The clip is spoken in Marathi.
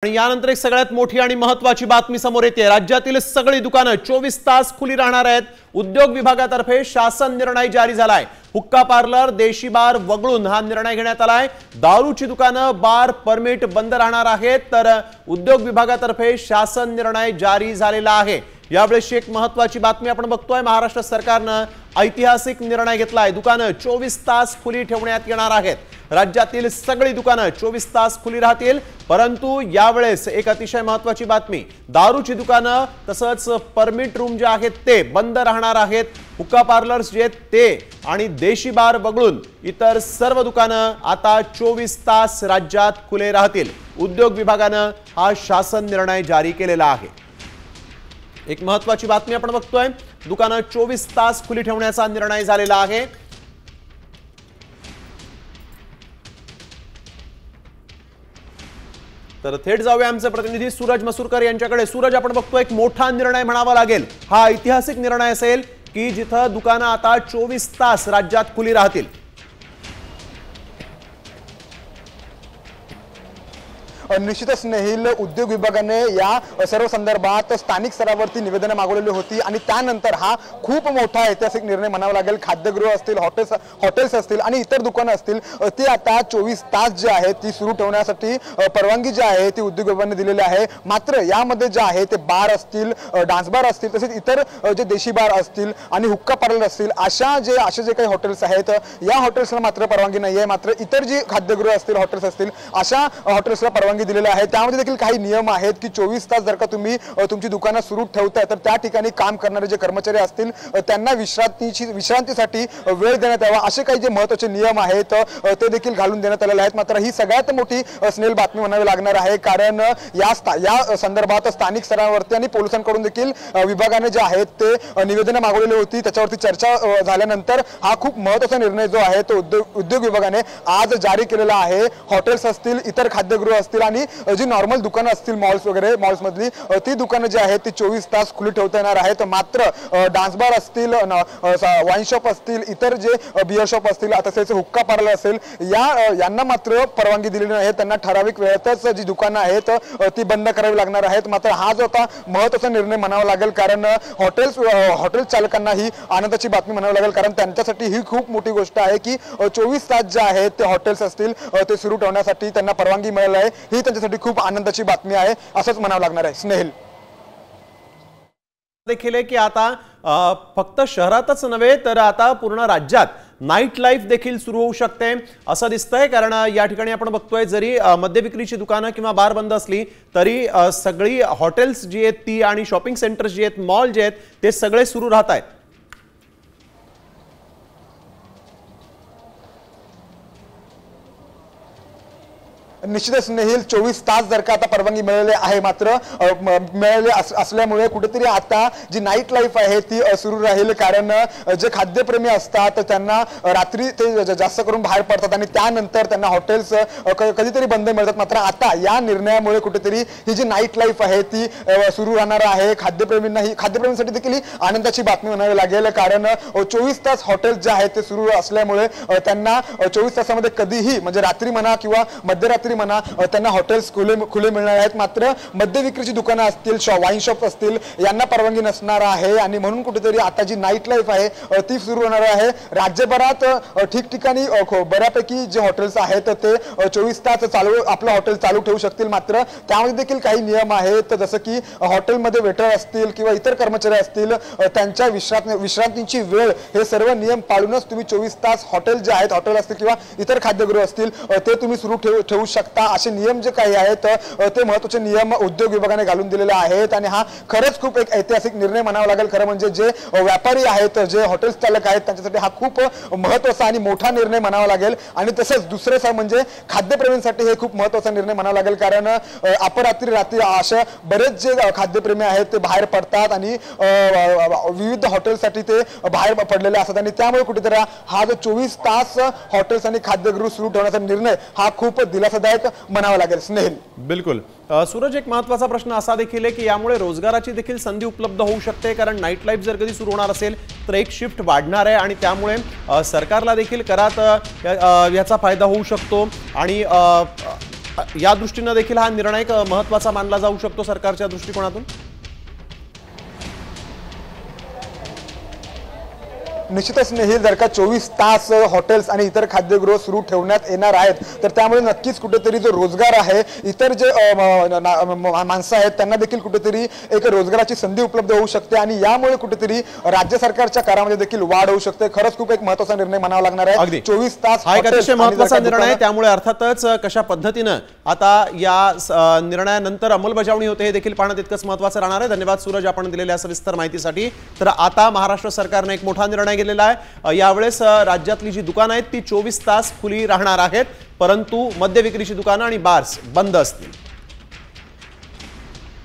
आणि यानंतर एक सगळ्यात मोठी आणि महत्त्वाची बातमी समोर येते। राज्यातील सगळी दुकानं 24 तास खुली राहणार आहेत। उद्योग विभागातर्फे शासन निर्णय जारी झालाय। हुक्का पार्लर, देशी बार वगळून हा निर्णय घेण्यात आलाय। दारूची दुकानं, बार परमिट बंद राहणार आहेत, तर उद्योग विभागातर्फे शासन निर्णय जारी झालेला आहे। यावेळेस एक महत्त्वाची बातमी आपण बघतोय। महाराष्ट्र सरकारने ऐतिहासिक निर्णय घेतलाय। दुकानं 24 तास खुली ठेवण्यात येणार आहेत। राज्यातील सगळी दुकानं 24 तास खुली राहतील, परंतु यावेळेस एक अतिशय महत्त्वाची बातमी, दारूची दुकानं तसंच परमिट रूम जे आहेत ते बंद राहणार आहेत। हुक्का पार्लर्स जे आहेत ते आणि देशी बार वगळून इतर सर्व दुकानं आता 24 तास राज्यात खुले राहतील। उद्योग विभागाने हा शासन निर्णय जारी केलेला आहे। एक महत्त्वाची बातमी आपण बघतोय। दुकानं 24 तास खुली ठेवण्याचा निर्णय झालेला आहे। तर थेट जाऊया आमचे प्रतिनिधी सूरज मसूरकर यांच्याकडे। सूरज, आपण बघतोय एक मोठा निर्णय म्हणावा लागेल। हा ऐतिहासिक निर्णय असेल की जिथं दुकानं आता 24 तास राज्यात खुली राहतील। निश्चितच स्नेहिल, उद्योग विभागाने या सर्व संदर्भात स्थानिक स्तरावरती निवेदन मागवलेली होती आणि त्यानंतर हा खूप मोठा ऐतिहासिक निर्णय म्हणावा लागेल। खाद्यगृह असतील, हॉटेल्स असतील आणि इतर दुकानं असतील, ती आता 24 तास जे आहे ती सुरू ठेवण्यासाठी परवानगी जी आहे ती उद्योग विभागाने दिलेली आहे। मात्र यामध्ये जे आहे ते बार असतील, डान्स बार असतील, तसेच इतर जे देशी बार असतील आणि हुक्का पार्लर असतील, असे जे काही हॉटेल्स आहेत या हॉटेल्सला मात्र परवानगी नाही आहे। मात्र इतर जी खाद्यगृह असतील, हॉटेल्स असतील, अशा हॉटेल्सला परवानगी दिलेले आहे। त्यामध्ये देखील काही नियम आहेत की 24 तास जर का तुम्ही तुमची दुकानं सुरू ठेवताय तर त्या ठिकाणी काम करणारे जे कर्मचारी असतील त्यांना विश्रांतीसाठी वेळ देण्यात यावा, असे काही जे महत्त्वाचे नियम आहेत ते देखील घालून देण्यात आलेले आहेत। मात्र ही सगळ्यात मोठी स्नेल बातमी म्हणावी लागणार आहे, कारण या संदर्भात स्थानिक स्तरावरती आणि पोलिसांकडून देखील विभागाने जे आहेत ते निवेदनं मागवलेली होती। त्याच्यावरती चर्चा झाल्यानंतर हा खूप महत्त्वाचा निर्णय जो आहे तो उद्योग विभागाने आज जारी केलेला आहे। हॉटेल्स असतील, इतर खाद्यगृह असतील आणि जी नॉर्मल दुकानं असतील, मॉल्स मधली ती दुकानं जी आहेत ती 24 तास खुली ठेवता येणार आहेत। मात्र डान्स बार असतील, वाईन शॉप असतील, इतर जे बियर शॉप असतील, तसेच हुक्का पार्लर असेल, यांना मात्र परवानगी दिलेली नाही। त्यांना ठराविक वेळेतच जी दुकानं आहेत ती बंद करावी लागणार आहेत। मात्र हा जो आता महत्त्वाचा निर्णय म्हणावा लागेल, कारण हॉटेल चालकांना ही आनंदाची बातमी म्हणावी लागेल, कारण त्यांच्यासाठी ही खूप मोठी गोष्ट आहे की 24 तास जे आहेत ते हॉटेल्स असतील ते सुरू ठेवण्यासाठी त्यांना परवानगी मिळाली आहे। ही त्यांच्यासाठी खूप आनंदाची बातमी आहे असंच म्हणावं लागणार आहे। स्नेहिल, देखील आहे की आता फक्त शहरातच नव्हे तर आता पूर्ण राज्यात नाईट लाईफ देखील सुरू होऊ शकते असं दिसतंय। कारण या ठिकाणी आपण बघतोय जरी मद्य विक्रीची दुकानं किंवा बार बंद असली तरी सगळी हॉटेल्स जी आहेत ती आणि शॉपिंग सेंटर्स जे आहेत, मॉल जे आहेत ते सगळे सुरू राहत आहेत। निश्चितच स्नेहिल, 24 तास जर का आता परवानगी मिळालेली आहे, मात्र मिळाले असल्यामुळे कुठेतरी आता जी नाईट लाईफ आहे ती सुरू राहील। कारण जे खाद्यप्रेमी असतात त्यांना रात्री ते जास्त करून बाहेर पडतात आणि त्यानंतर त्यांना हॉटेल्स कधीतरी बंद मिळतात। मात्र आता या निर्णयामुळे कुठेतरी ही जी नाईट लाईफ आहे ती सुरू राहणार आहे। खाद्यप्रेमींसाठी देखील ही आनंदाची बातमी म्हणावी लागेल, कारण 24 तास हॉटेल्स जे आहेत ते सुरू असल्यामुळे त्यांना 24 तासामध्ये कधीही, म्हणजे रात्री म्हणा किंवा मध्यरात्री म्हणा, त्यांना हॉटेल्स खुले मिळणार आहेत। मात्र मद्य विक्रीची दुकानं असतील, वाईन शॉप असतील, यांना परवानगी नसणार आहे आणि म्हणून कुठेतरी आता जी नाईट लाईफ आहे ती सुरू होणार आहे। राज्यभरात ठिकठिकाणी बऱ्यापैकी जे हॉटेल्स आहेत ते 24 तास आपलं हॉटेल चालू ठेवू शकतील। मात्र त्यामध्ये देखील काही नियम आहेत, जसं की हॉटेलमध्ये वेटर असतील किंवा इतर कर्मचारी असतील, त्यांच्या विश्रांतीची वेळ, हे सर्व नियम पाळूनच तुम्ही 24 तास हॉटेल जे आहेत, हॉटेल असतील किंवा इतर खाद्यगृह असतील ते तुम्ही सुरू ठेवू शकता। असे नियम जे काही आहेत ते महत्त्वाचे नियम उद्योग विभागाने घालून दिलेले आहेत आणि हा खरंच खूप एक ऐतिहासिक निर्णय म्हणावा लागेल। खरं म्हणजे जे व्यापारी आहेत, जे हॉटेल्स चालक आहेत, त्यांच्यासाठी हा खूप महत्त्वाचा आणि मोठा निर्णय म्हणावा लागेल। आणि तसंच दुसरे म्हणजे खाद्यप्रेमींसाठी हे खूप महत्त्वाचा निर्णय म्हणावा लागेल, कारण अपरात्री रात्री अशा बरेच जे खाद्यप्रेमी आहेत ते बाहेर पडतात आणि विविध हॉटेलसाठी ते बाहेर पडलेले असतात आणि त्यामुळे कुठेतरी हा जो 24 तास हॉटेल्स आणि खाद्यगृह सुरू ठेवण्याचा निर्णय हा खूप दिलासादायक म्हणावा लागेल। स्नेहिल, बिलकुल। सूरज, एक महत्त्वाचा प्रश्न असा देखील आहे की यामुळे रोजगाराची देखील संधी उपलब्ध होऊ शकते, कारण नाईट लाईफ जर कधी सुरू होणार असेल तर एक शिफ्ट वाढणार आहे आणि त्यामुळे सरकारला देखील करात याचा फायदा होऊ शकतो आणि या दृष्टीने देखील हा निर्णय महत्त्वाचा मानला जाऊ शकतो सरकारच्या दृष्टिकोनातून? निश्चितच स्नेहिल, जर का 24 तास हॉटेल्स आणि इतर खाद्यगृह सुरू ठेवण्यात येणार आहेत तर त्यामुळे नक्कीच कुठेतरी जो रोजगार आहे, इतर जे माणसं आहेत त्यांना देखील कुठेतरी एक रोजगाराची संधी उपलब्ध होऊ शकते आणि यामुळे कुठेतरी राज्य सरकारच्या करामध्ये देखील वाढ होऊ शकते. खरंच खूप एक महत्त्वाचा निर्णय म्हणावा लागणार आहे. 24 तास हा एक अतिशय महत्त्वाचा निर्णय आहे. त्यामुळे अर्थातच कशा पद्धतीनं आता या निर्णयानंतर अंमलबजावणी होते हे देखील पाहणं तितकंच महत्त्वाचं राहणार आहे. धन्यवाद सूरज, आपण दिलेल्या सविस्तर माहितीसाठी. तर आता महाराष्ट्र सरकारने एक मोठा निर्णय गेलेला आहे. यावेळेस राज्यातली जी दुकानं आहेत ती 24 तास खुली राहणार आहेत, परंतु मद्य विक्रीची दुकानं आणि बार्स बंद असतील.